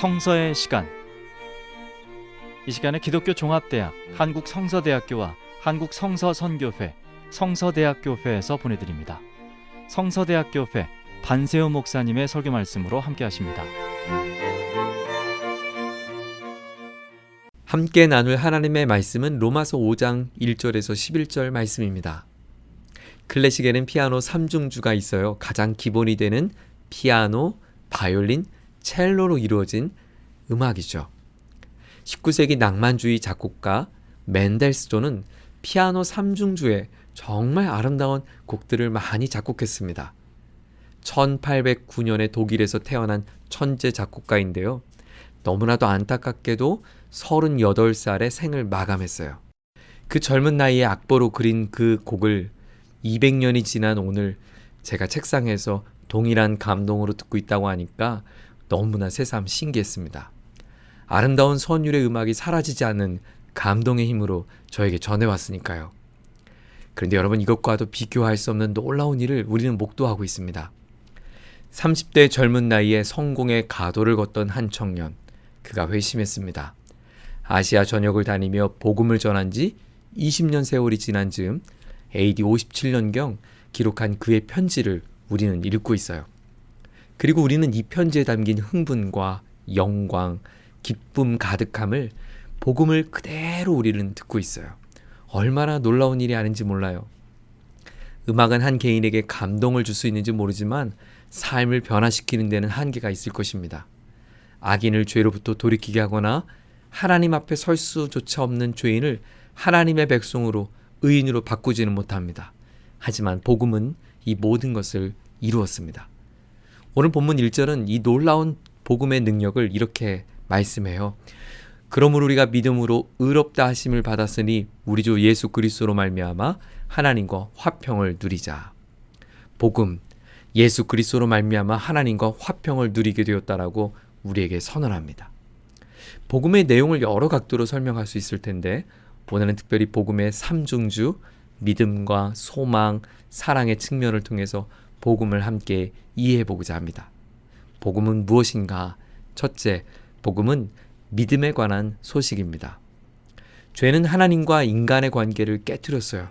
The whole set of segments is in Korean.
성서의 시간. 이 시간에 기독교 종합대학 한국성서대학교와 한국성서선교회 성서대학교회에서 보내드립니다. 성서대학교회 반세우 목사님의 설교 말씀으로 함께 하십니다. 함께 나눌 하나님의 말씀은 로마서 5장 1절에서 11절 말씀입니다. 클래식에는 피아노 3중주가 있어요. 가장 기본이 되는 피아노, 바이올린, 첼로로 이루어진 음악이죠. 19세기 낭만주의 작곡가 멘델스존은 피아노 3중주에 정말 아름다운 곡들을 많이 작곡했습니다. 1809년에 독일에서 태어난 천재 작곡가인데요. 너무나도 안타깝게도 38살에 생을 마감했어요. 그 젊은 나이에 악보로 그린 그 곡을 200년이 지난 오늘 제가 책상에서 동일한 감동으로 듣고 있다고 하니까 너무나 새삼 신기했습니다. 아름다운 선율의 음악이 사라지지 않는 감동의 힘으로 저에게 전해왔으니까요. 그런데 여러분, 이것과도 비교할 수 없는 놀라운 일을 우리는 목도하고 있습니다. 30대 젊은 나이에 성공의 가도를 걷던 한 청년, 그가 회심했습니다. 아시아 전역을 다니며 복음을 전한 지 20년 세월이 지난 즈음 AD 57년경 기록한 그의 편지를 우리는 읽고 있어요. 그리고 우리는 이 편지에 담긴 흥분과 영광, 기쁨 가득함을 복음을 그대로 우리는 듣고 있어요. 얼마나 놀라운 일이 아닌지 몰라요. 음악은 한 개인에게 감동을 줄 수 있는지 모르지만 삶을 변화시키는 데는 한계가 있을 것입니다. 악인을 죄로부터 돌이키게 하거나 하나님 앞에 설 수조차 없는 죄인을 하나님의 백성으로 의인으로 바꾸지는 못합니다. 하지만 복음은 이 모든 것을 이루었습니다. 오늘 본문 1절은 이 놀라운 복음의 능력을 이렇게 말씀해요. 그러므로 우리가 믿음으로 의롭다 하심을 받았으니 우리 주 예수 그리스도로 말미암아 하나님과 화평을 누리자. 복음, 예수 그리스도로 말미암아 하나님과 화평을 누리게 되었다라고 우리에게 선언합니다. 복음의 내용을 여러 각도로 설명할 수 있을 텐데 오늘은 특별히 복음의 3중주, 믿음과 소망, 사랑의 측면을 통해서 복음을 함께 이해해보고자 합니다. 복음은 무엇인가? 첫째, 복음은 믿음에 관한 소식입니다. 죄는 하나님과 인간의 관계를 깨뜨렸어요.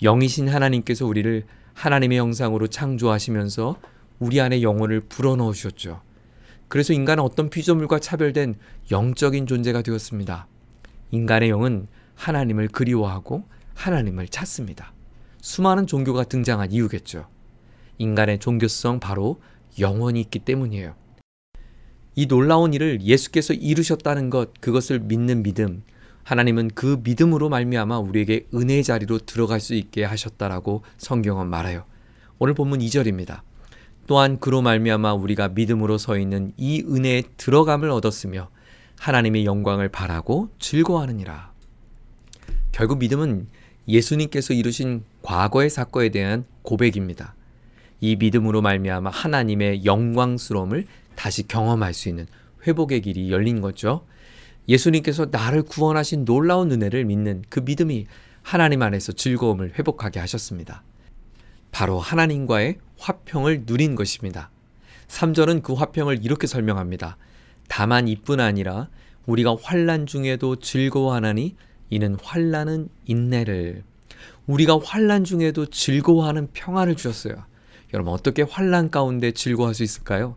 영이신 하나님께서 우리를 하나님의 형상으로 창조하시면서 우리 안에 영혼을 불어넣어 주셨죠. 그래서 인간은 어떤 피조물과 차별된 영적인 존재가 되었습니다. 인간의 영은 하나님을 그리워하고 하나님을 찾습니다. 수많은 종교가 등장한 이유겠죠. 인간의 종교성, 바로 영혼이 있기 때문이에요. 이 놀라운 일을 예수께서 이루셨다는 것, 그것을 믿는 믿음, 하나님은 그 믿음으로 말미암아 우리에게 은혜의 자리로 들어갈 수 있게 하셨다라고 성경은 말해요. 오늘 본문 2절입니다. 또한 그로 말미암아 우리가 믿음으로 서 있는 이 은혜에 들어감을 얻었으며 하나님의 영광을 바라고 즐거워하느니라. 결국 믿음은 예수님께서 이루신 과거의 사건에 대한 고백입니다. 이 믿음으로 말미암아 하나님의 영광스러움을 다시 경험할 수 있는 회복의 길이 열린 거죠. 예수님께서 나를 구원하신 놀라운 은혜를 믿는 그 믿음이 하나님 안에서 즐거움을 회복하게 하셨습니다. 바로 하나님과의 화평을 누린 것입니다. 3절은 그 화평을 이렇게 설명합니다. 다만 이뿐 아니라 우리가 환난 중에도 즐거워하나니 이는 환난은 인내를. 우리가 환난 중에도 즐거워하는 평안을 주셨어요. 여러분, 어떻게 환난 가운데 즐거워할 수 있을까요?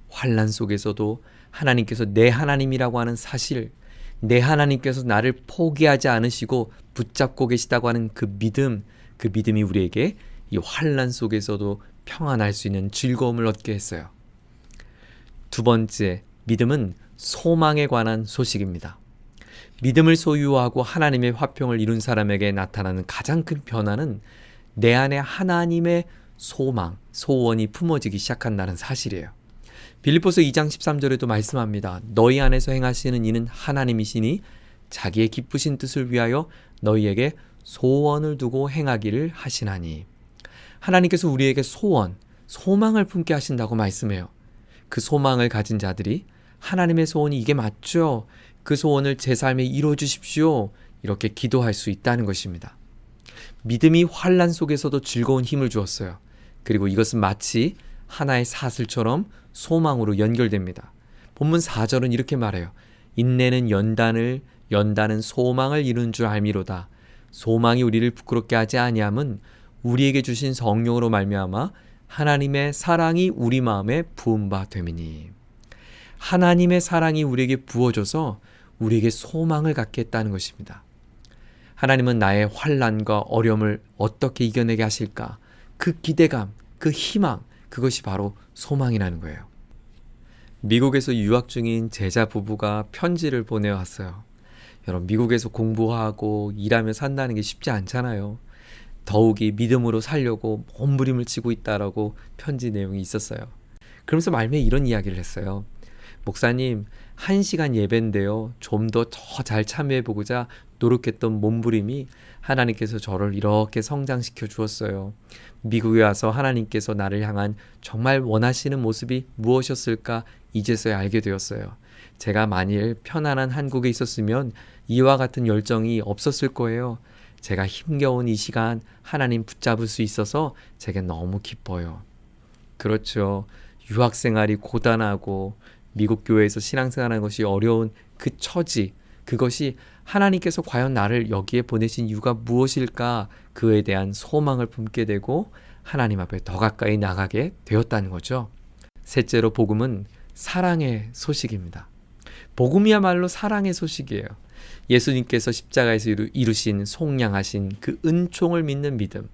환난 속에서도 하나님께서 내 하나님이라고 하는 사실, 내 하나님께서 나를 포기하지 않으시고 붙잡고 계시다고 하는 그 믿음이 우리에게 이 환난 속에서도 평안할 수 있는 즐거움을 얻게 했어요. 두 번째, 믿음은 소망에 관한 소식입니다. 믿음을 소유하고 하나님의 화평을 이룬 사람에게 나타나는 가장 큰 변화는 내 안에 하나님의 소망, 소원이 품어지기 시작한다는 사실이에요. 빌립보서 2장 13절에도 말씀합니다. 너희 안에서 행하시는 이는 하나님이시니 자기의 기쁘신 뜻을 위하여 너희에게 소원을 두고 행하기를 하시나니. 하나님께서 우리에게 소망을 품게 하신다고 말씀해요. 그 소망을 가진 자들이 하나님의 소원이 이게 맞죠? 그 소원을 제 삶에 이루어 주십시오. 이렇게 기도할 수 있다는 것입니다. 믿음이 환난 속에서도 즐거운 힘을 주었어요. 그리고 이것은 마치 하나의 사슬처럼 소망으로 연결됩니다. 본문 4절은 이렇게 말해요. 인내는 연단을, 연단은 소망을 이루는 줄 알미로다. 소망이 우리를 부끄럽게 하지 아니함은 우리에게 주신 성령으로 말미암아 하나님의 사랑이 우리 마음에 부은 바 됨이니. 하나님의 사랑이 우리에게 부어져서 우리에게 소망을 갖게 했다는 것입니다. 하나님은 나의 환난과 어려움을 어떻게 이겨내게 하실까? 그 기대감, 그 희망, 그것이 바로 소망이라는 거예요. 미국에서 유학 중인 제자 부부가 편지를 보내왔어요. 여러분, 미국에서 공부하고 일하며 산다는 게 쉽지 않잖아요. 더욱이 믿음으로 살려고 몸부림을 치고 있다라고 편지 내용이 있었어요. 그러면서 말미에 이런 이야기를 했어요. 목사님, 1시간 예배인데요. 좀 더 잘 참여해보고자 노력했던 몸부림이 하나님께서 저를 이렇게 성장시켜 주었어요. 미국에 와서 하나님께서 나를 향한 정말 원하시는 모습이 무엇이었을까 이제서야 알게 되었어요. 제가 만일 편안한 한국에 있었으면 이와 같은 열정이 없었을 거예요. 제가 힘겨운 이 시간 하나님 붙잡을 수 있어서 제게 너무 기뻐요. 그렇죠. 유학 생활이 고단하고 미국 교회에서 신앙생활하는 것이 어려운 그 처지, 그것이 하나님께서 과연 나를 여기에 보내신 이유가 무엇일까, 그에 대한 소망을 품게 되고 하나님 앞에 더 가까이 나가게 되었다는 거죠. 셋째로 복음은 사랑의 소식입니다. 복음이야말로 사랑의 소식이에요. 예수님께서 십자가에서 이루신 속량하신 그 은총을 믿는 믿음,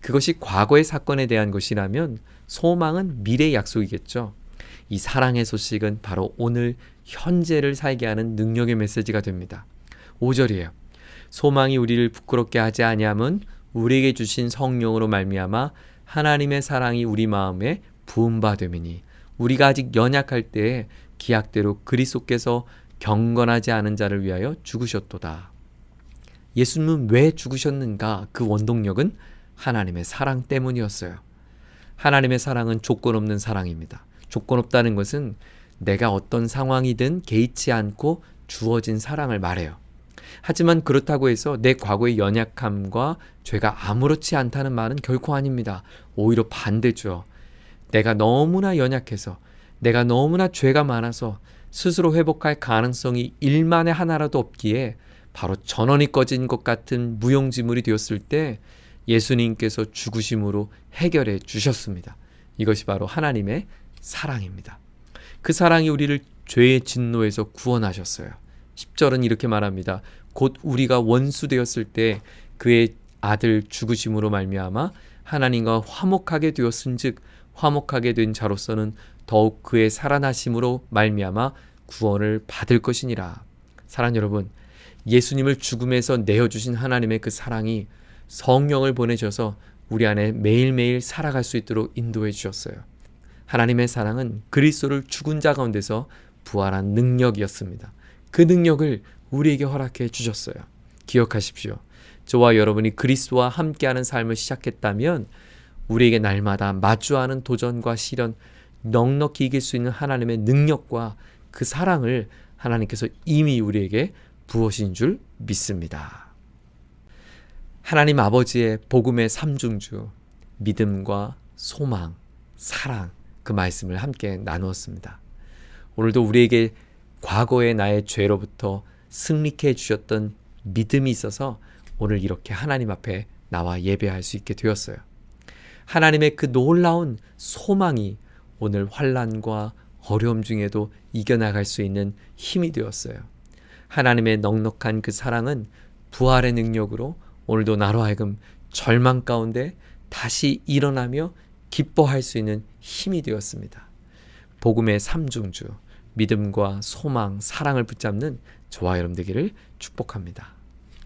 그것이 과거의 사건에 대한 것이라면 소망은 미래의 약속이겠죠. 이 사랑의 소식은 바로 오늘 현재를 살게 하는 능력의 메시지가 됩니다. 5절이에요. 소망이 우리를 부끄럽게 하지 아니함은 우리에게 주신 성령으로 말미암아 하나님의 사랑이 우리 마음에 부은 바 됨이니. 우리가 아직 연약할 때에 기약대로 그리스도께서 경건하지 않은 자를 위하여 죽으셨도다. 예수님은 왜 죽으셨는가? 그 원동력은 하나님의 사랑 때문이었어요. 하나님의 사랑은 조건 없는 사랑입니다. 조건 없다는 것은 내가 어떤 상황이든 개의치 않고 주어진 사랑을 말해요. 하지만 그렇다고 해서 내 과거의 연약함과 죄가 아무렇지 않다는 말은 결코 아닙니다. 오히려 반대죠. 내가 너무나 연약해서, 내가 너무나 죄가 많아서 스스로 회복할 가능성이 1만에 하나라도 없기에 바로 전원이 꺼진 것 같은 무용지물이 되었을 때 예수님께서 죽으심으로 해결해 주셨습니다. 이것이 바로 하나님의 사랑입니다. 그 사랑이 우리를 죄의 진노에서 구원하셨어요. 10절은 이렇게 말합니다. 곧 우리가 원수 되었을 때 그의 아들 죽으심으로 말미암아 하나님과 화목하게 되었은즉 화목하게 된 자로서는 더욱 그의 살아나심으로 말미암아 구원을 받을 것이니라. 사랑하는 여러분, 예수님을 죽음에서 내어주신 하나님의 그 사랑이 성령을 보내셔서 우리 안에 매일매일 살아갈 수 있도록 인도해 주셨어요. 하나님의 사랑은 그리스도를 죽은 자 가운데서 부활한 능력이었습니다. 그 능력을 우리에게 허락해 주셨어요. 기억하십시오. 저와 여러분이 그리스도와 함께하는 삶을 시작했다면 우리에게 날마다 마주하는 도전과 시련, 넉넉히 이길 수 있는 하나님의 능력과 그 사랑을 하나님께서 이미 우리에게 부으신 줄 믿습니다. 하나님 아버지의 복음의 삼중주, 믿음과 소망, 사랑, 그 말씀을 함께 나누었습니다. 오늘도 우리에게 과거의 나의 죄로부터 승리케 해주셨던 믿음이 있어서 오늘 이렇게 하나님 앞에 나와 예배할 수 있게 되었어요. 하나님의 그 놀라운 소망이 오늘 환난과 어려움 중에도 이겨나갈 수 있는 힘이 되었어요. 하나님의 넉넉한 그 사랑은 부활의 능력으로 오늘도 나로 하여금 절망 가운데 다시 일어나며 기뻐할 수 있는 힘이 되었습니다. 복음의 삼중주, 믿음과 소망, 사랑을 붙잡는 저와 여러분 되기를 축복합니다.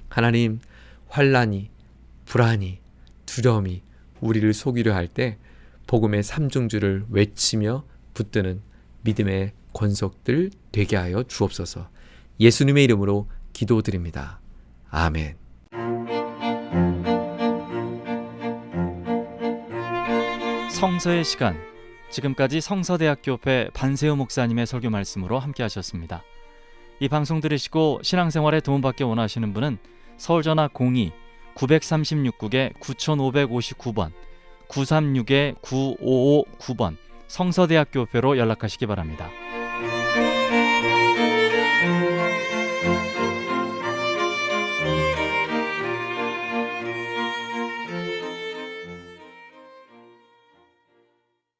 하나님, 환난이, 불안이, 두려움이 우리를 속이려 할 때 복음의 삼중주를 외치며 붙드는 믿음의 권속들 되게 하여 주옵소서. 예수님의 이름으로 기도드립니다. 아멘. 성서의 시간, 지금까지 성서대학교회 반세우 목사님의 설교 말씀으로 함께 하셨습니다. 이 방송 들으시고 신앙생활에 도움받기 원하시는 분은 서울전화 02-936국에 9559번 936-9559번 성서대학교회로 연락하시기 바랍니다.